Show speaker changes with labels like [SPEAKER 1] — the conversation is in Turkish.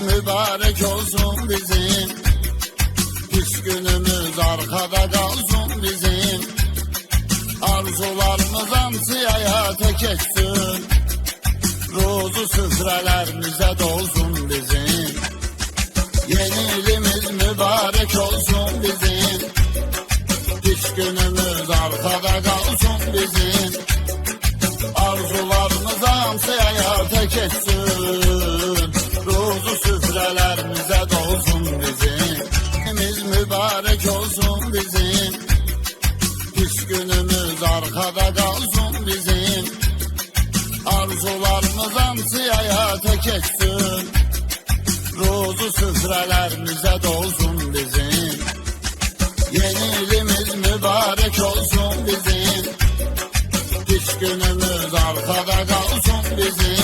[SPEAKER 1] mübarek olsun bizim. Hiç günümüz arkada kalsın bizim. Arzularımız hamsiye hayata geçsin. Ruzu süfrelerimize dolsun bizim. Yeni ilimiz mübarek olsun bizim. Hiç günümüz arkada kalsın bizim. Arzularımız hamsiye hayata geçsin. Ruzu süfrelerimize dolsun bizim. Yeniimiz mübarek olsun bizim. Hiç günümüz arkada kalsın bizim. Arzularımız hamsiye hayata geçsin. Ruzu süfrelerimize dolsun bizim. Yeni ilimiz mübarek olsun bizim. Hiç günümüz arkada kalsın bizim.